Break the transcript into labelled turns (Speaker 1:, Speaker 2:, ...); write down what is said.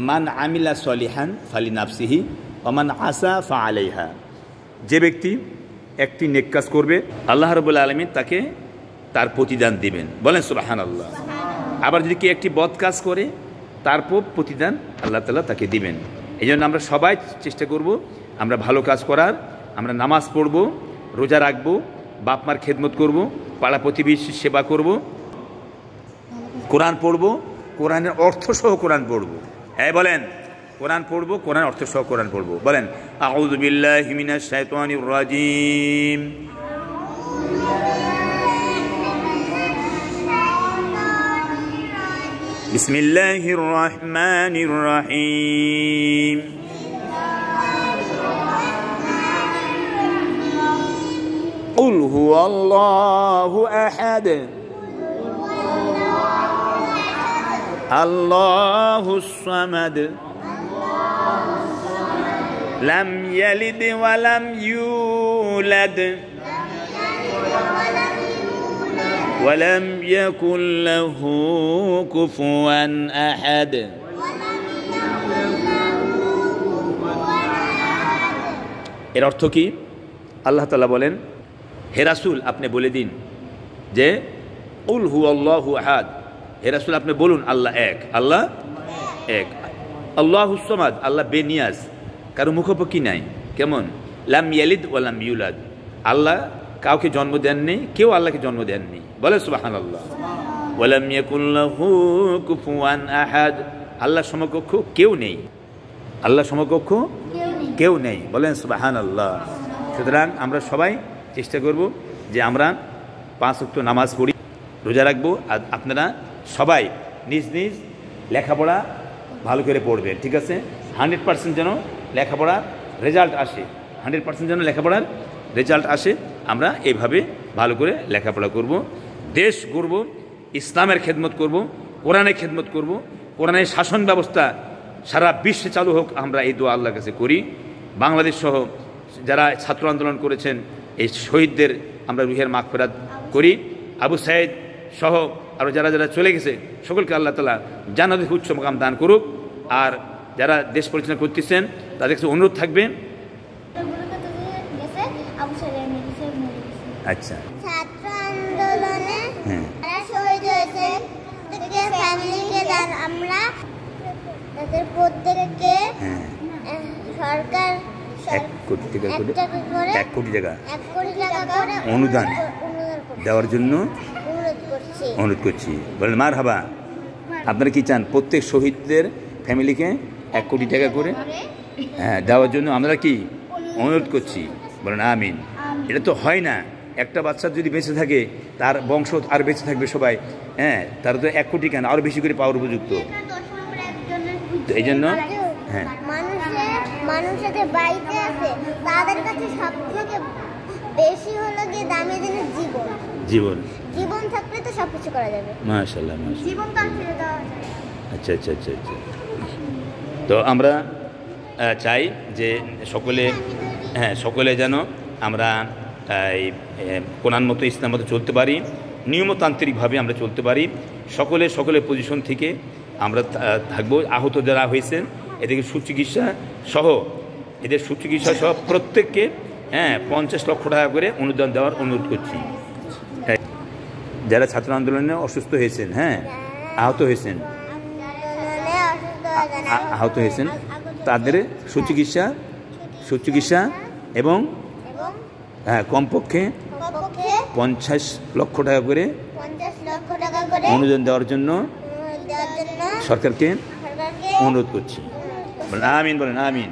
Speaker 1: মান আমিলা সলিহান ফালি নাফসিহি ওয়া মান আসা ফাআলাইহা। যে ব্যক্তি একটি নেক কাজ করবে আল্লাহ রাব্বুল আলামিন তাকে তার প্রতিদান দিবেন, বলেন সুবহানাল্লাহ। আবার যদি কেউ একটি বদ কাজ করে তারপর প্রতিদান আল্লাহ তাআলা তাকে দিবেন। এই জন্য আমরা সবাই চেষ্টা করব আমরা ভালো কাজ করার, আমরা নামাজ পড়ব, রোজা রাখব, বাপ মার খেদমত করব, পাড়া প্রতিবেশীর সেবা করব, কোরআন পড়ব, কোরআনের অর্থ সহ কোরআন পড়ব। হ্যাঁ বলেন, কোরআন পড়ব, কোরআন অর্থ সহ কোরআন পড়ব। বলেন আউযু বিল্লাহি মিনাশ শাইতানির রাজিম। বিসমিল্লাহির রহমানির রহিম। কুল হুয়াল্লাহু আহাদ আল্লাহুস সামাদ লাম ইয়ালিদ ওয়া লাম ইউলাদ ওয়া লাম ইয়াকুল লাহু কুফুয়ান আহাদ। এর অর্থ কি? আল্লাহ তাআলা বলেন, হে রাসূল আপনি বলে দিন যে কুল হুয়াল্লাহু আহাদ, হে রাসূল আপনি বলুন আল্লাহ এক, আল্লাহ এক। আল্লাহুস সামাদ, আল্লাহ বেনিয়াজ, কারো মুখোপক্ষী নাই। কেমন? লাম ইয়ালিদ ওয়া লাম ইউলাদ, আল্লাহ কাউকে জন্ম দেননি, কেউ আল্লাহকে জন্ম দেননি, বলে সুবহানাল্লাহ। ওয়া লাম ইয়াকুল লাহু কুফুয়ান আহাদ, আল্লাহ সমকক্ষ কেউ নেই, আল্লাহ সমকক্ষ কেউ নেই, বলেন সুবহানাল্লাহ। সুতরাং আমরা সবাই চেষ্টা করব যে আমরা 5 ওয়াক্ত নামাজ পড়ি, রোজা রাখবো। আর আপনারা সবাই নিজ নিজ লেখাপড়া ভালো করে পড়বেন, ঠিক আছে? 100% যেন লেখাপড়ার রেজাল্ট আসে, 100% যেন লেখাপড়ার রেজাল্ট আসে। আমরা এইভাবে ভালো করে লেখাপড়া করব, দেশ গড়ব, ইসলামের খেদমত করব, কোরআনের খেদমত করব, কোরআনের শাসন ব্যবস্থা সারা বিশ্বে চালু হোক, আমরা এই দোয়া আল্লাহর কাছে করি। বাংলাদেশ সহ যারা ছাত্র আন্দোলন করেছেন এই শহীদদের আমরা রুহের মাগফিরাত করি। আবু সাইদ সহ আরও যারা যারা চলে গেছে সকলকে আল্লাহ তাআলা জান্নাতের উচ্চ মাকাম দান করুক। আর যারা দেশ পরিচালনা করতেছেন তাদের কাছে অনুরোধ থাকবে, আচ্ছা
Speaker 2: ছাত্র আন্দোলনে যারা শহীদ হয়েছে তাদের ফ্যামিলিকে আমরা তাদের প্রত্যেককে সরকার
Speaker 1: 1 কোটি টাকা করে 1 কোটি টাকা
Speaker 2: করে
Speaker 1: অনুদান দেওয়ার জন্য
Speaker 2: অনুরোধ
Speaker 1: করছি। বলেন মারহাবা। আপনারা কি চান? প্রত্যেক শহীদদের ফ্যামিলিকে 1 কোটি টাকা করে দেওয়ার জন্য আমরা কি অনুরোধ করছি? বলেন আমিন। এটা তো হয় না, একটা বাচ্চা যদি বেঁচে থাকে তার বংশ আর বেঁচে থাকবে সবাই, তার তো 1 কোটি কেন, আরও বেশি করে পাওয়ার উপযুক্ত। তো এই জন্য
Speaker 2: মানুষের যে বাইতে আছে তাদের কাছে সবথেকে বেশি হলো গিয়ে দামি জিনিস জীবন। জীবন থাকলে তো সবকিছু করা যাবে।
Speaker 1: মাশাআল্লাহ,
Speaker 2: জীবন তো ছেড়ে দেওয়া যায়।
Speaker 1: আচ্ছা আচ্ছা আচ্ছা আচ্ছা। তো আমরা চাই যে সকলে যেন আমরা এই কোরআন মতো ইসলাম মতো চলতে পারি, নিয়মতান্ত্রিকভাবে আমরা চলতে পারি। সকলের পজিশন থেকে আমরা থাকবো। আহত যারা হয়েছেন এদেরকে সুচিকিৎসা সহ প্রত্যেককে 50 লক্ষ টাকা করে অনুদান দেওয়ার অনুরোধ করছি। যারা ছাত্র আন্দোলনে অসুস্থ হয়েছেন, আহত হয়েছেন তাদের সুচিকিৎসা এবং কমপক্ষে 50 লক্ষ টাকা করে অনুদান দেওয়ার জন্য সরকারকে অনুরোধ করছি। বলেন আমিন, বলেন আমিন।